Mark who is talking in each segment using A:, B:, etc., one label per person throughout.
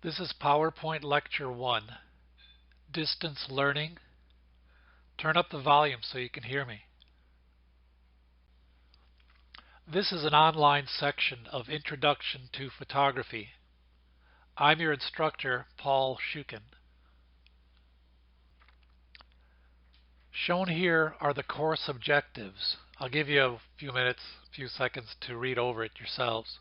A: This is PowerPoint Lecture 1, Distance Learning. Turn up the volume so you can hear me. This is an online section of Introduction to Photography. I'm your instructor, Paul Shukin. Shown here are the course objectives. I'll give you a few seconds to read over it yourselves.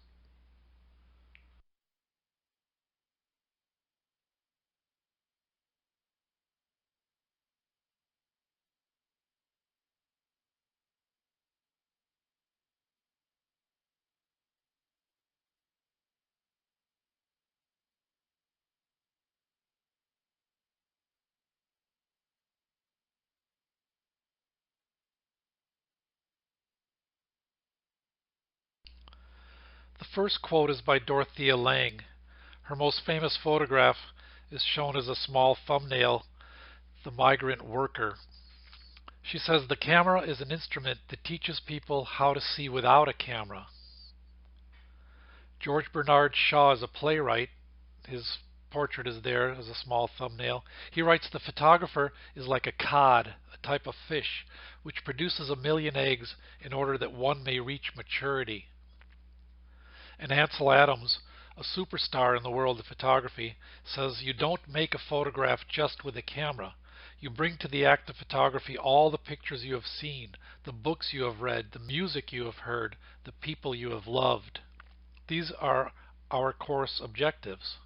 A: The first quote is by Dorothea Lange. Her most famous photograph is shown as a small thumbnail, the migrant worker. She says the camera is an instrument that teaches people how to see without a camera. George Bernard Shaw is a playwright. His portrait is there as a small thumbnail. He writes the photographer is like a cod, a type of fish, which produces 1,000,000 eggs in order that one may reach maturity. And Ansel Adams, a superstar in the world of photography, says you don't make a photograph just with a camera. You bring to the act of photography all the pictures you have seen, the books you have read, the music you have heard, the people you have loved. These are our course objectives.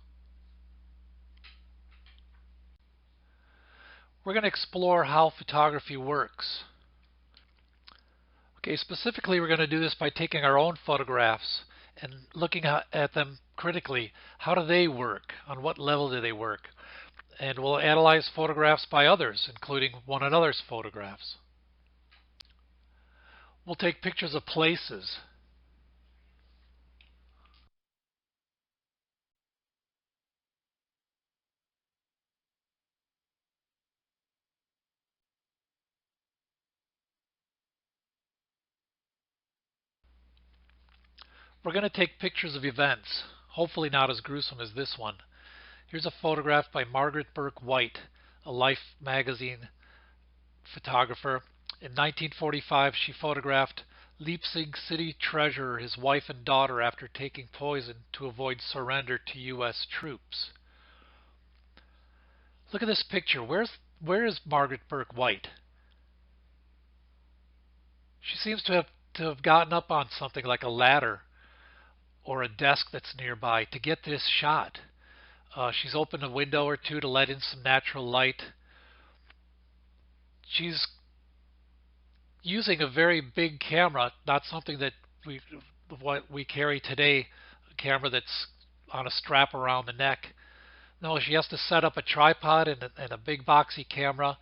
A: We're going to explore how photography works. Okay, specifically we're going to do this by taking our own photographs and looking at them critically. How do they work? On what level do they work? And we'll analyze photographs by others, including one another's photographs. We'll take pictures of places. We're going to take pictures of events, hopefully not as gruesome as this one. Here's a photograph by Margaret Burke White, a Life magazine photographer. In 1945, she photographed Leipzig city treasurer, his wife and daughter after taking poison to avoid surrender to U.S. troops. Look at this picture. Where is Margaret Burke White? She seems to have gotten up on something like a ladder or a desk that's nearby to get this shot. She's opened a window or two to let in some natural light. She's using a very big camera, not something that what we carry today, a camera that's on a strap around the neck. No, she has to set up a tripod and a big boxy camera.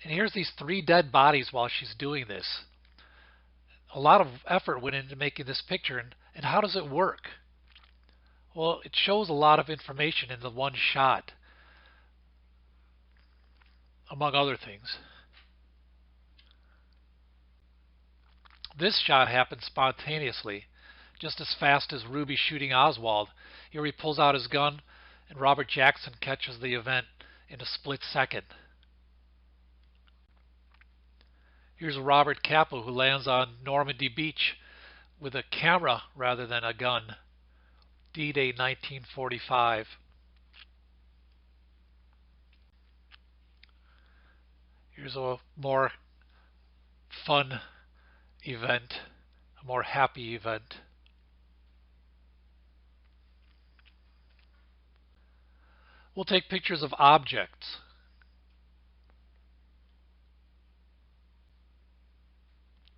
A: And here's these 3 dead bodies while she's doing this. A lot of effort went into making this picture, and how does it work? Well, it shows a lot of information in the one shot, among other things. This shot happens spontaneously, just as fast as Ruby shooting Oswald. Here he pulls out his gun, and Robert Jackson catches the event in a split second. Here's Robert Capa, who lands on Normandy Beach with a camera rather than a gun. D-Day 1945. Here's a more fun event, a more happy event. We'll take pictures of objects.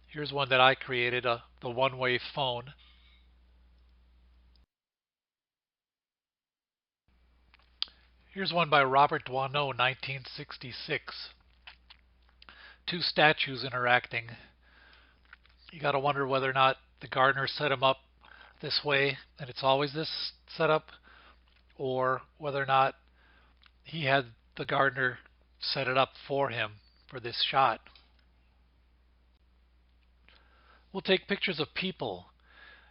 A: Here's one that I created, the one-way phone. Here's one by Robert Doisneau, 1966. 2 statues interacting. You got to wonder whether or not the gardener set him up this way, and it's always this setup, or whether or not he had the gardener set it up for him for this shot. We'll take pictures of people.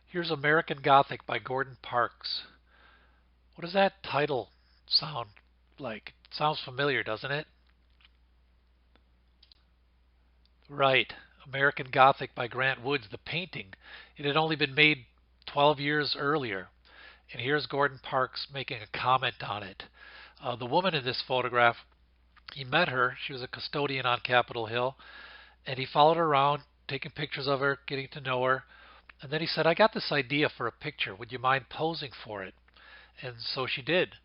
A: Here's American Gothic by Gordon Parks. What does that title sound like? It sounds familiar, doesn't it? Right. American Gothic by Grant Woods, the painting. It had only been made 12 years earlier. And here's Gordon Parks making a comment on it. The woman in this photograph, he met her. She was a custodian on Capitol Hill. And he followed her around, taking pictures of her, getting to know her. And then he said, I got this idea for a picture. Would you mind posing for it? And so she did.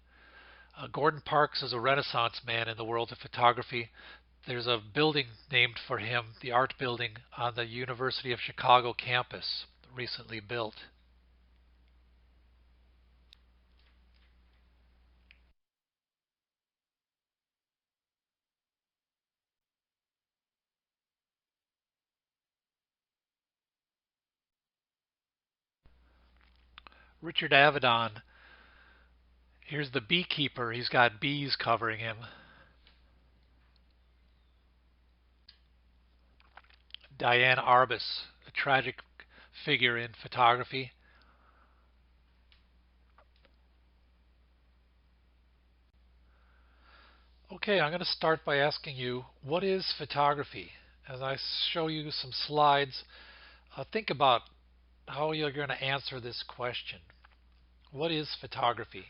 A: Gordon Parks is a Renaissance man in the world of photography. There's a building named for him, the Art Building, on the University of Chicago campus, recently built. Richard Avedon, here's the beekeeper. He's got bees covering him. Diane Arbus, a tragic figure in photography. Okay, I'm going to start by asking you, what is photography? As I show you some slides, think about how you're going to answer this question. What is photography?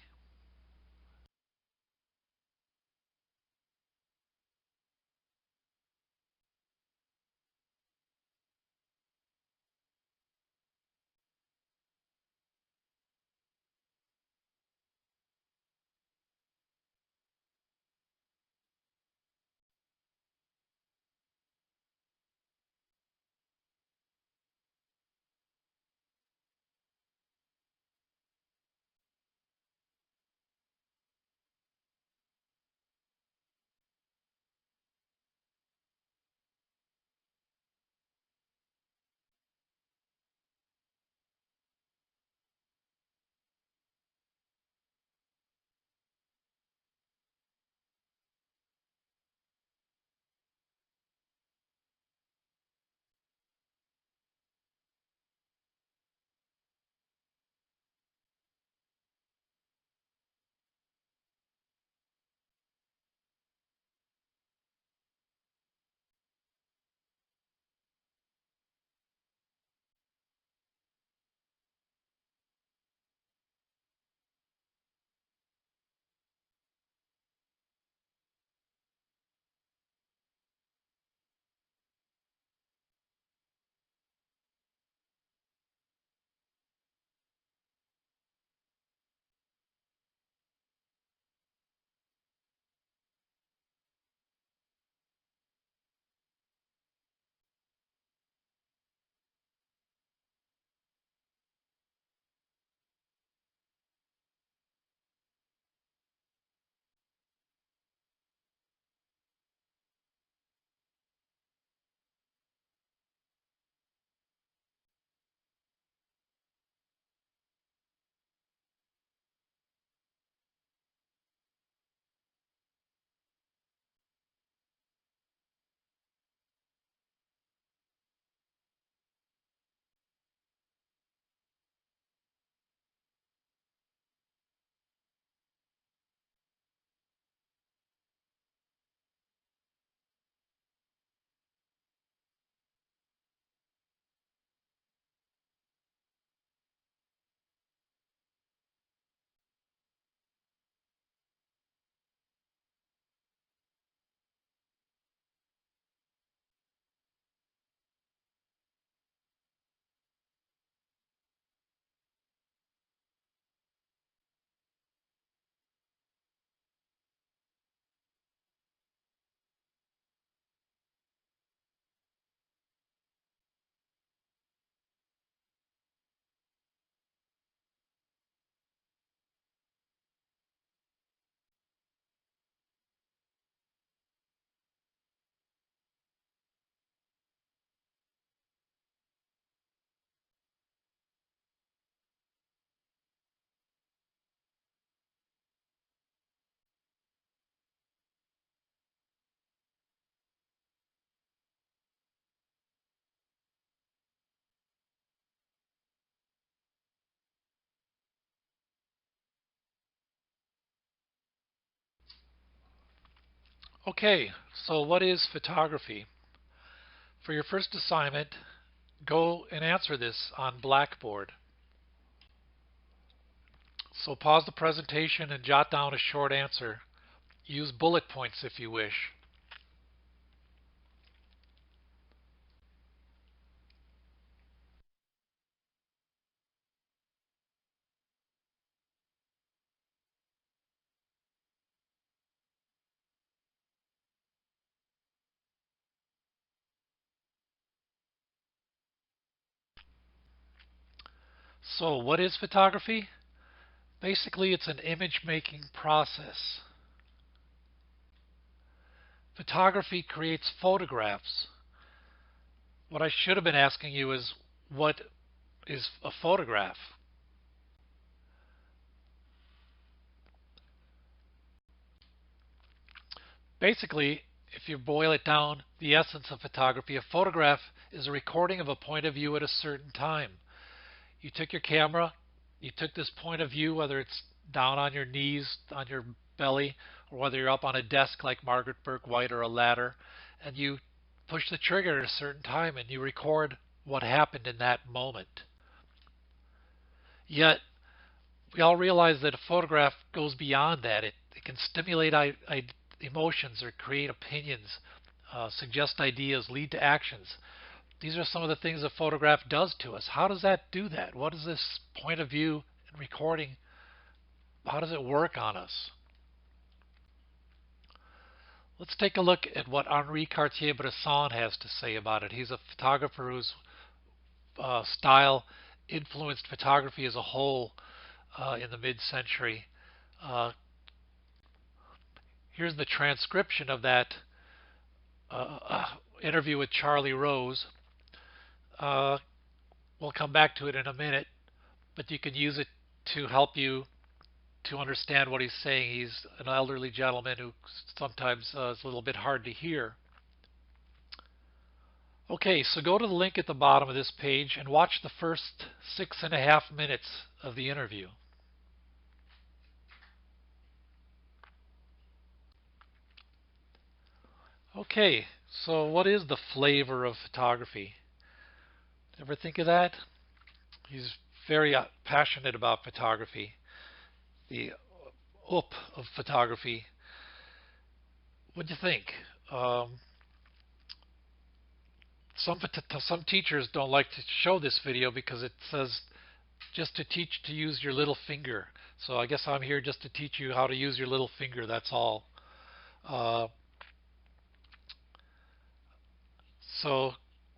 A: Okay, so what is photography? For your first assignment, go and answer this on Blackboard. So pause the presentation and jot down a short answer. Use bullet points if you wish. So what is photography? Basically, it's an image making process. Photography creates photographs. What I should have been asking you is, what is a photograph? Basically, if you boil it down, the essence of photography, a photograph is a recording of a point of view at a certain time. You took your camera, you took this point of view, whether it's down on your knees, on your belly, or whether you're up on a desk like Margaret Burke White or a ladder, and you push the trigger at a certain time and you record what happened in that moment. Yet, we all realize that a photograph goes beyond that. It can stimulate emotions or create opinions, suggest ideas, lead to actions. These are some of the things a photograph does to us. How does that do that? What is this point of view and recording? How does it work on us? Let's take a look at what Henri Cartier-Bresson has to say about it. He's a photographer whose style influenced photography as a whole in the mid-century. Uh, Here's the transcription of that interview with Charlie Rose. Uh, we'll come back to it in a minute, but you can use it to help you to understand what he's saying. He's an elderly gentleman who sometimes is a little bit hard to hear. Okay, so go to the link at the bottom of this page and watch the first 6.5 minutes of the interview. Okay, so what is the flavor of photography? Ever think of that? He's very passionate about photography. The up of photography. What do you think? Some teachers don't like to show this video because it says just to teach to use your little finger. So I guess I'm here just to teach you how to use your little finger. That's all. Uh, so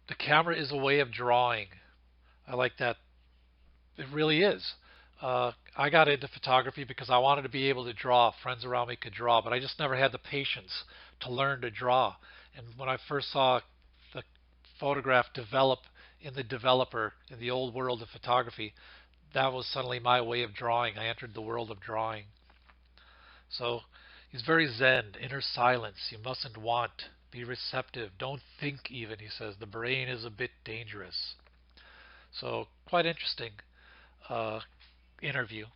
A: the camera is a way of drawing. I like that. It really is. I got into photography because I wanted to be able to draw. Friends around me could draw, but I just never had the patience to learn to draw. And when I first saw the photograph develop in the developer in the old world of photography, that was suddenly my way of drawing. I entered the world of drawing. So he's very zen, inner silence. You mustn't want. Be receptive. Don't think even, he says. The brain is a bit dangerous. So quite interesting uh, interview.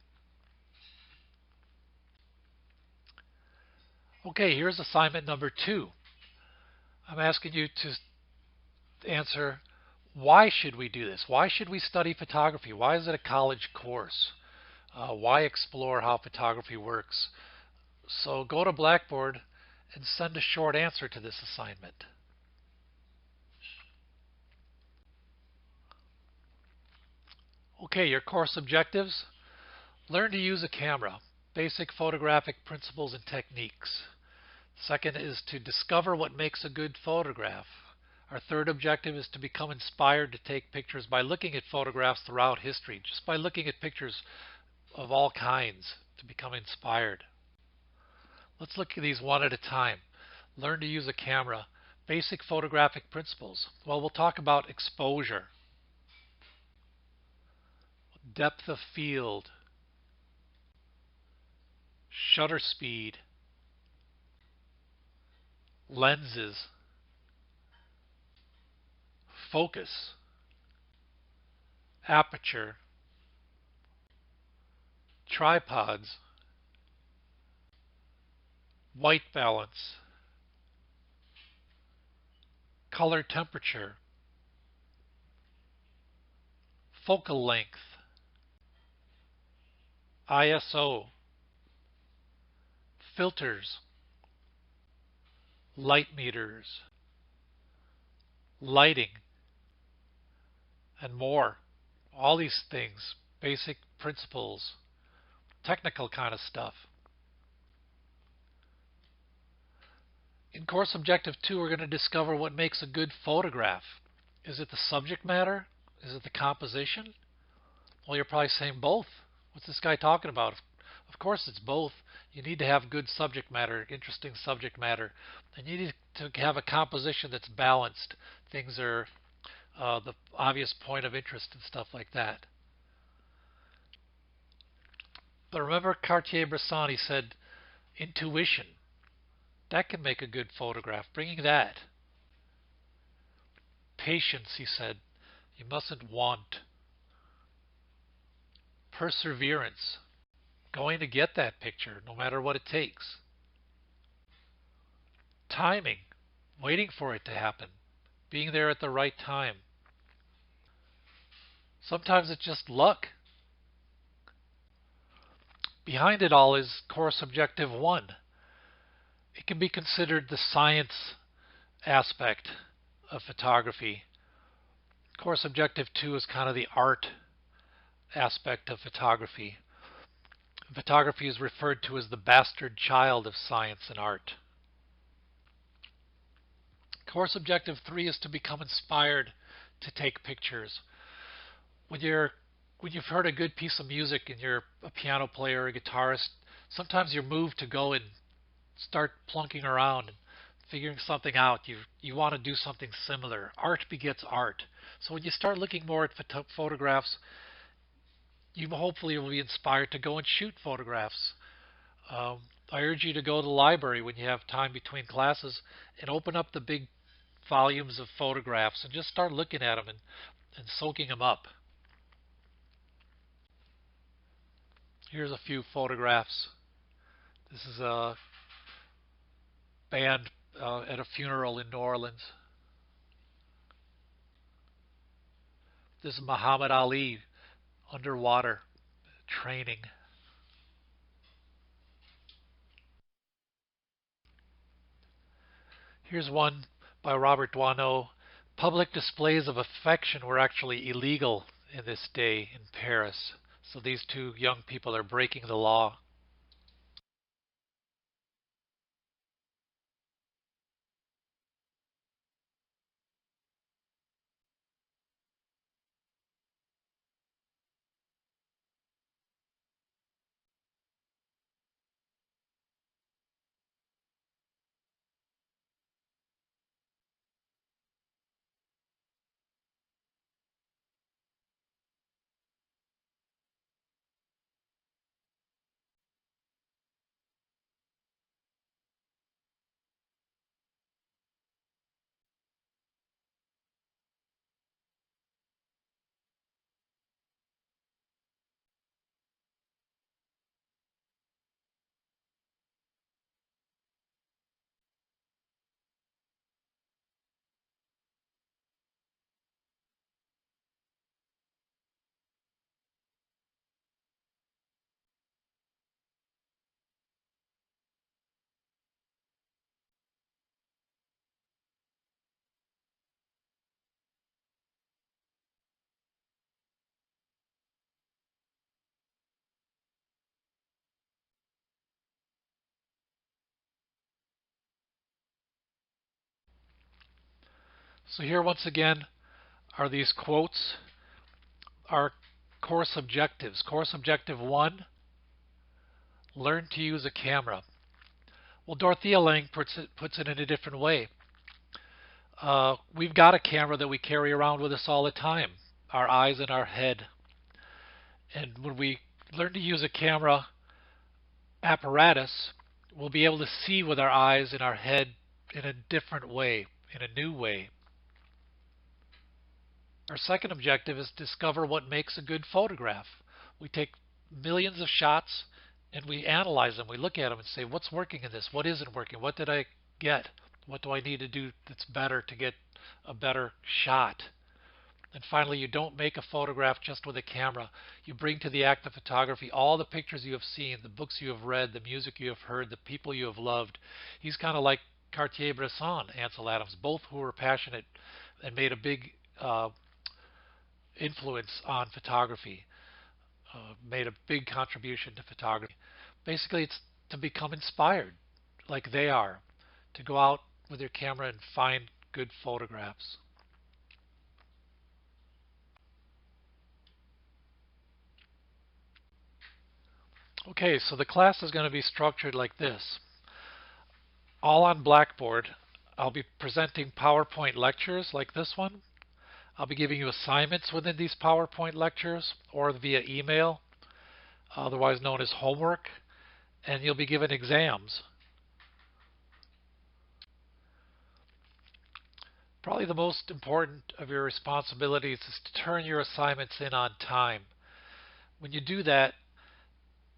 A: Okay, here's assignment number 2. I'm asking you to answer, why should we do this? Why should we study photography? Why is it a college course? Why explore how photography works? So go to Blackboard and send a short answer to this assignment. Okay, your course objectives. Learn to use a camera. Basic photographic principles and techniques. Second is to discover what makes a good photograph. Our third objective is to become inspired to take pictures by looking at photographs throughout history, just by looking at pictures of all kinds to become inspired. Let's look at these one at a time. Learn to use a camera. Basic photographic principles. Well, we'll talk about exposure, depth of field, shutter speed, lenses, focus, aperture, tripods, white balance, color temperature, focal length, ISO, filters, light meters, lighting, and more. All these things, basic principles, technical kind of stuff. In course objective 2, we're going to discover what makes a good photograph. Is it the subject matter? Is it the composition? Well, you're probably saying both. What's this guy talking about? Of course it's both. You need to have good subject matter, interesting subject matter, and you need to have a composition that's balanced. Things are the obvious point of interest and stuff like that. But remember Cartier-Bresson, he said, intuition. That can make a good photograph. Bringing that. Patience, he said. You mustn't want. Perseverance. Going to get that picture, no matter what it takes. Timing. Waiting for it to happen. Being there at the right time. Sometimes it's just luck. Behind it all is course objective 1. It can be considered the science aspect of photography. Course objective 2 is kind of the art aspect of photography. Photography is referred to as the bastard child of science and art. Course objective 3 is to become inspired to take pictures. When you've heard a good piece of music and you're a piano player or a guitarist, sometimes you're moved to go and start plunking around and figuring something out. You want to do something similar. Art begets art. So when you start looking more at photographs, you hopefully will be inspired to go and shoot photographs. I urge you to go to the library when you have time between classes and open up the big volumes of photographs and just start looking at them and soaking them up. Here's a few photographs. This is a band at a funeral in New Orleans. This is Muhammad Ali underwater training. Here's one by Robert Doisneau. Public displays of affection were actually illegal in this day in Paris. So these two young people are breaking the law. So here once again are these quotes, our course objectives. Course objective 1, learn to use a camera. Well, Dorothea Lange puts it in a different way. We've got a camera that we carry around with us all the time, our eyes and our head. And when we learn to use a camera apparatus, we'll be able to see with our eyes and our head in a different way, in a new way. Our second objective is to discover what makes a good photograph. We take millions of shots and we analyze them. We look at them and say, what's working in this? What isn't working? What did I get? What do I need to do that's better to get a better shot? And finally, you don't make a photograph just with a camera. You bring to the act of photography all the pictures you have seen, the books you have read, the music you have heard, the people you have loved. He's kind of like Cartier-Bresson, Ansel Adams, both who were passionate and made a big influence on photography, made a big contribution to photography. Basically, it's to become inspired like they are, to go out with your camera and find good photographs. Okay, so the class is going to be structured like this. All on Blackboard, I'll be presenting PowerPoint lectures like this one. I'll be giving you assignments within these PowerPoint lectures or via email, otherwise known as homework, and you'll be given exams. Probably the most important of your responsibilities is to turn your assignments in on time. When you do that,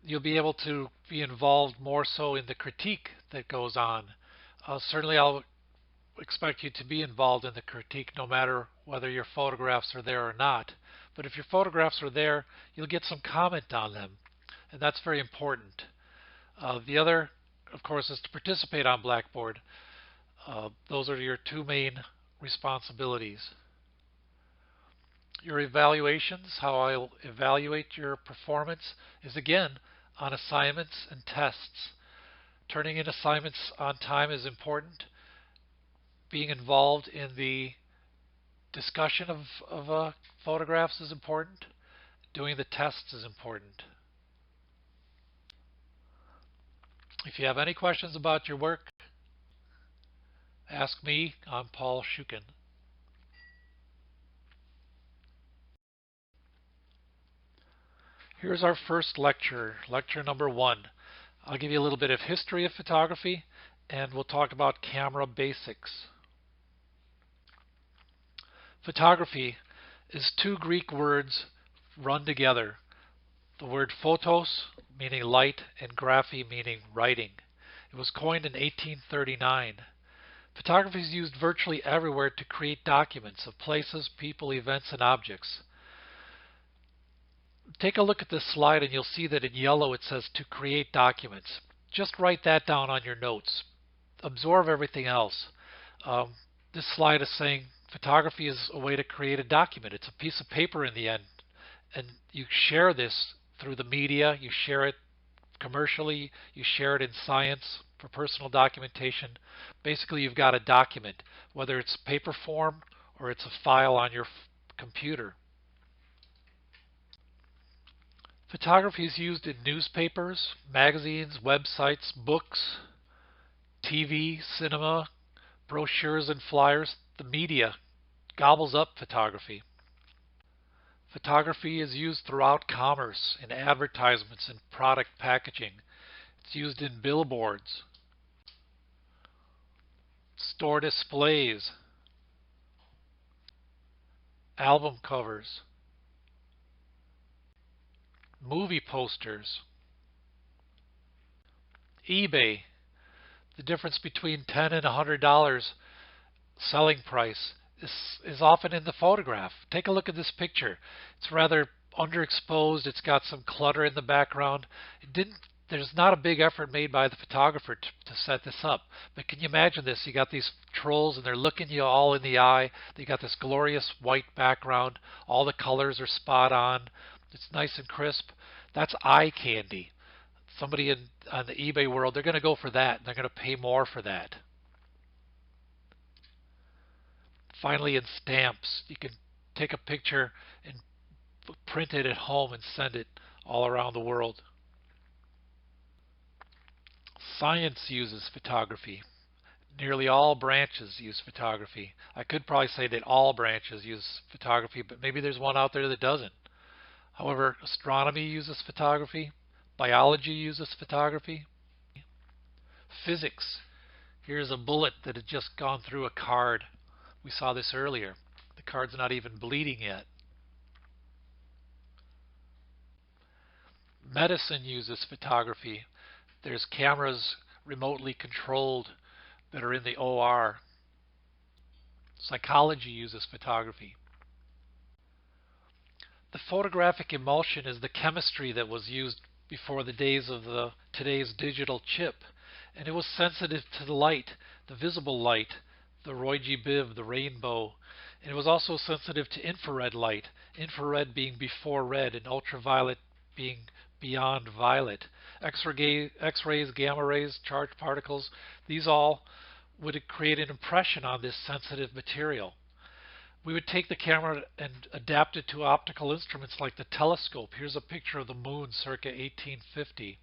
A: you'll be able to be involved more so in the critique that goes on. Certainly, I'll expect you to be involved in the critique no matter whether your photographs are there or not. But if your photographs are there, you'll get some comment on them, and that's very important. The other, of course, is to participate on Blackboard. Those are your two main responsibilities. Your evaluations, how I'll evaluate your performance, is again on assignments and tests. Turning in assignments on time is important. Being involved in the discussion of photographs is important. Doing the tests is important. If you have any questions about your work, ask me. I'm Paul Shukin. Here's our first lecture, lecture number 1. I'll give you a little bit of history of photography, and we'll talk about camera basics. Photography is two Greek words run together. The word photos, meaning light, and graphy, meaning writing. It was coined in 1839. Photography is used virtually everywhere to create documents of places, people, events, and objects. Take a look at this slide and you'll see that in yellow it says to create documents. Just write that down on your notes. Absorb everything else. This slide is saying photography is a way to create a document. It's a piece of paper in the end. And you share this through the media, you share it commercially, you share it in science for personal documentation. Basically, you've got a document, whether it's paper form or it's a file on your computer. Photography is used in newspapers, magazines, websites, books, TV, cinema, brochures and flyers. The media gobbles up photography. Photography is used throughout commerce, in advertisements and product packaging. It's used in billboards, store displays, album covers, movie posters, eBay. The difference between $10 and $100 selling price is often in the photograph. Take a look at this picture. It's rather underexposed. It's got some clutter in the background. There's not a big effort made by the photographer to set this up. But can you imagine this? You got these trolls and they're looking you all in the eye. They got this glorious white background. All the colors are spot on. It's nice and crisp. That's eye candy. Somebody on the eBay world, they're going to go for that. They're going to pay more for that. Finally, in stamps, you can take a picture and print it at home and send it all around the world. Science uses photography. Nearly all branches use photography. I could probably say that all branches use photography, but maybe there's one out there that doesn't. However, astronomy uses photography. Biology uses photography. Physics. Here's a bullet that had just gone through a card. We saw this earlier. The card's not even bleeding yet. Medicine uses photography. There's cameras remotely controlled that are in the OR. Psychology uses photography. The photographic emulsion is the chemistry that was used before the days of today's digital chip, and it was sensitive to the light, the visible light, the Roy G. Biv, the rainbow, and it was also sensitive to infrared light, infrared being before red and ultraviolet being beyond violet. X-rays, gamma rays, charged particles, these all would create an impression on this sensitive material. We would take the camera and adapt it to optical instruments like the telescope. Here's a picture of the moon circa 1850.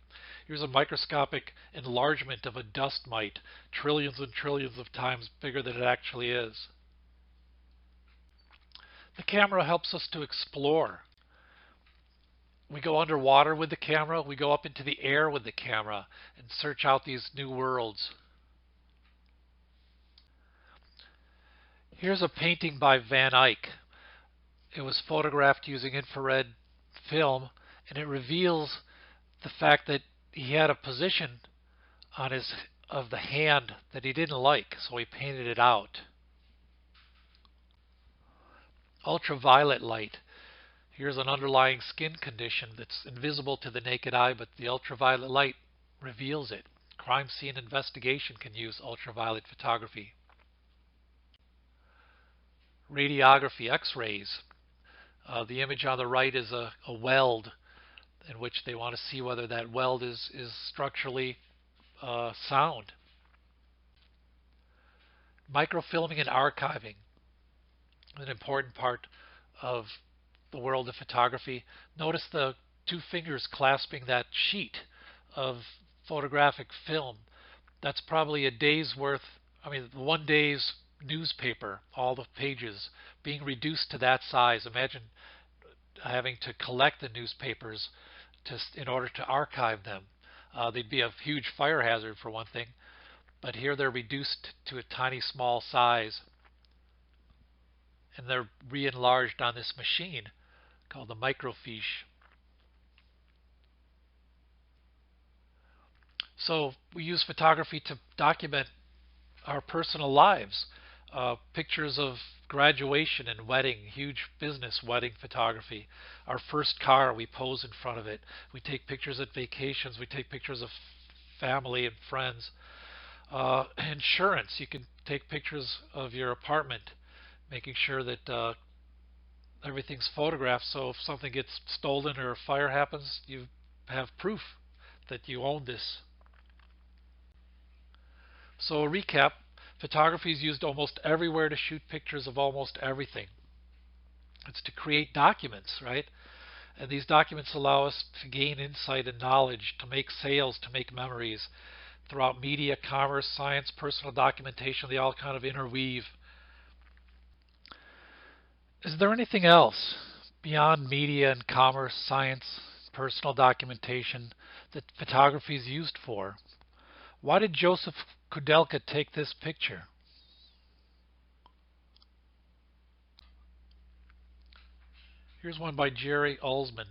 A: Here's a microscopic enlargement of a dust mite, trillions and trillions of times bigger than it actually is. The camera helps us to explore. We go underwater with the camera, we go up into the air with the camera and search out these new worlds. Here's a painting by Van Eyck. It was photographed using infrared film, and it reveals the fact that he had a position on of the hand that he didn't like, so he painted it out. Ultraviolet light. Here's an underlying skin condition that's invisible to the naked eye, but the ultraviolet light reveals it. Crime scene investigation can use ultraviolet photography. Radiography, X-rays. The image on the right is a weld in which they want to see whether that weld is structurally sound. Microfilming and archiving, an important part of the world of photography. Notice the two fingers clasping that sheet of photographic film. That's probably a day's worth, one day's newspaper, all the pages being reduced to that size. Imagine having to collect the newspapers in order to archive them. They'd be a huge fire hazard for one thing, but here they're reduced to a tiny small size, and they're re-enlarged on this machine called the microfiche. So we use photography to document our personal lives. Pictures of graduation and wedding, huge business wedding photography. Our first car, we pose in front of it. We take pictures at vacations. We take pictures of family and friends. Insurance, you can take pictures of your apartment, making sure that everything's photographed, so if something gets stolen or a fire happens, you have proof that you own this. So a recap, photography is used almost everywhere to shoot pictures of almost everything. It's to create documents, right? And these documents allow us to gain insight and knowledge, to make sales, to make memories. Throughout media, commerce, science, personal documentation, they all kind of interweave. Is there anything else beyond media and commerce, science, personal documentation that photography is used for? Why did Joseph Kudelka take this picture? Here's one by Jerry Ulsman.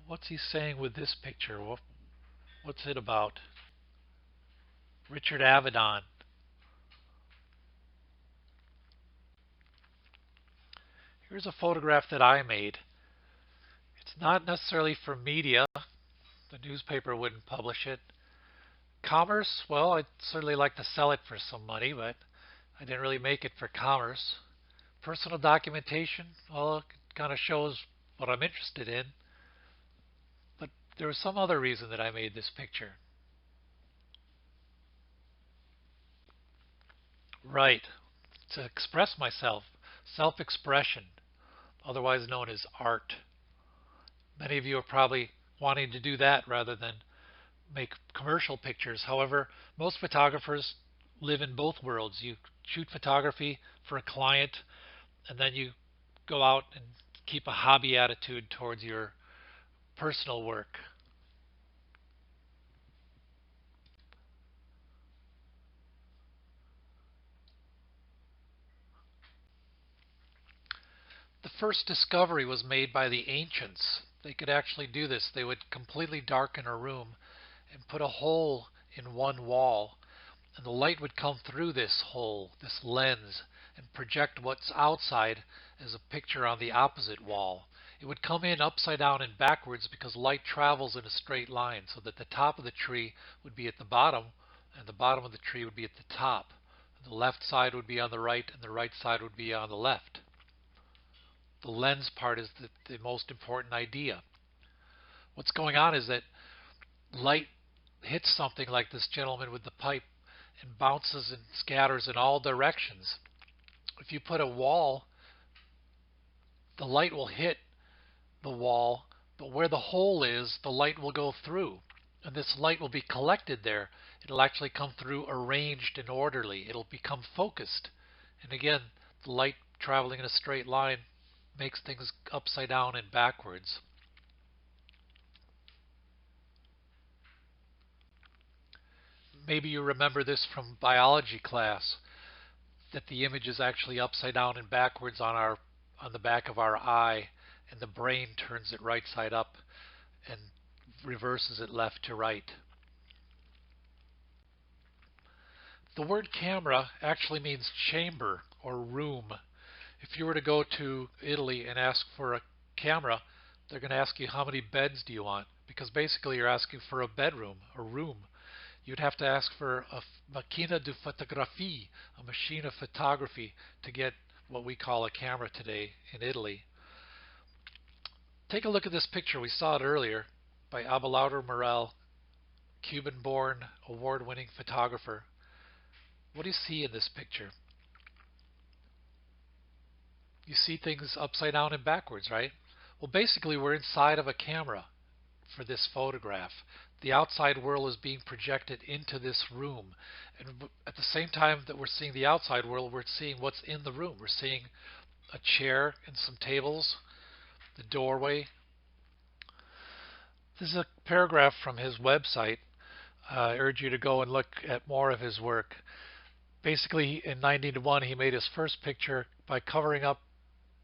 A: What's he saying with this picture? What's it about? Richard Avedon. Here's a photograph that I made. It's not necessarily for media. The newspaper wouldn't publish it. Commerce, well, I'd certainly like to sell it for some money, but I didn't really make it for commerce. Personal documentation, well, it kind of shows what I'm interested in. But there was some other reason that I made this picture. Right, to express myself, self-expression, otherwise known as art. Many of you are probably wanting to do that rather than make commercial pictures. However, most photographers live in both worlds. You shoot photography for a client, and then you go out and keep a hobby attitude towards your personal work. The first discovery was made by the ancients. They could actually do this. They would completely darken a room and put a hole in one wall, And the light would come through this hole, this lens, and project what's outside as a picture on the opposite wall. It would come in upside down and backwards because light travels in a straight line, so that the top of the tree would be at the bottom and the bottom of the tree would be at the top. The left side would be on the right and the right side would be on the left. The lens part is the most important idea. What's going on is that light hits something like this gentleman with the pipe and bounces and scatters in all directions. If you put a wall, the light will hit the wall, but where the hole is, the light will go through. And this light will be collected there. It'll actually come through arranged and orderly. It'll become focused. And again, the light traveling in a straight line makes things upside down and backwards. Maybe you remember this from biology class, that the image is actually upside down and backwards on the back of our eye, and the brain turns it right side up and reverses it left to right. The word camera actually means chamber or room. If you were to go to Italy and ask for a camera, they're going to ask you how many beds do you want, because basically you're asking for a bedroom, a room. You'd have to ask for a macchina di fotografie, a machine of photography, to get what we call a camera today in Italy. Take a look at this picture. We saw it earlier by Abelardo Morel, Cuban-born, award-winning photographer. What do you see in this picture? You see things upside down and backwards, right? Well, basically, we're inside of a camera for this photograph. The outside world is being projected into this room. And at the same time that we're seeing the outside world, we're seeing what's in the room. We're seeing a chair and some tables, the doorway. This is a paragraph from his website. I urge you to go and look at more of his work. Basically, in 1991, he made his first picture by covering up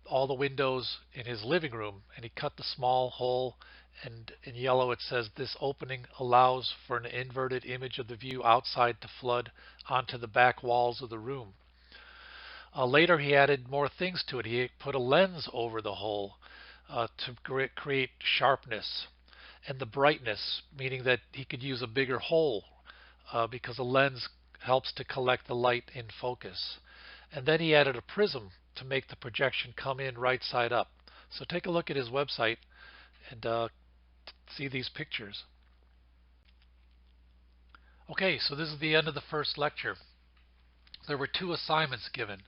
A: all the windows in his living room, and he cut the small hole, and in yellow it says, "This opening allows for an inverted image of the view outside to flood onto the back walls of the room." Later he added more things to it. He put a lens over the hole to create sharpness and the brightness, meaning that he could use a bigger hole because a lens helps to collect the light in focus. And then he added a prism to make the projection come in right side up. So take a look at his website and see these pictures. Okay, so this is the end of the first lecture. There were 2 assignments given.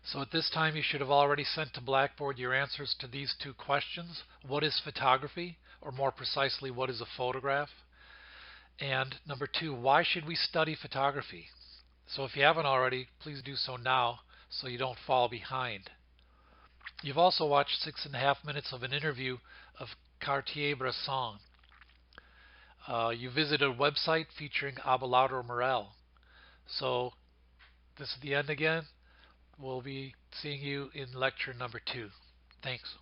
A: So at this time you should have already sent to Blackboard your answers to these 2 questions. What is photography? Or more precisely, what is a photograph? And number 2, why should we study photography? So if you haven't already, please do so now so you don't fall behind. You've also watched 6.5 minutes of an interview of Cartier-Bresson. You visited a website featuring Abelardo Morel. So this is the end again. We'll be seeing you in lecture number 2. Thanks.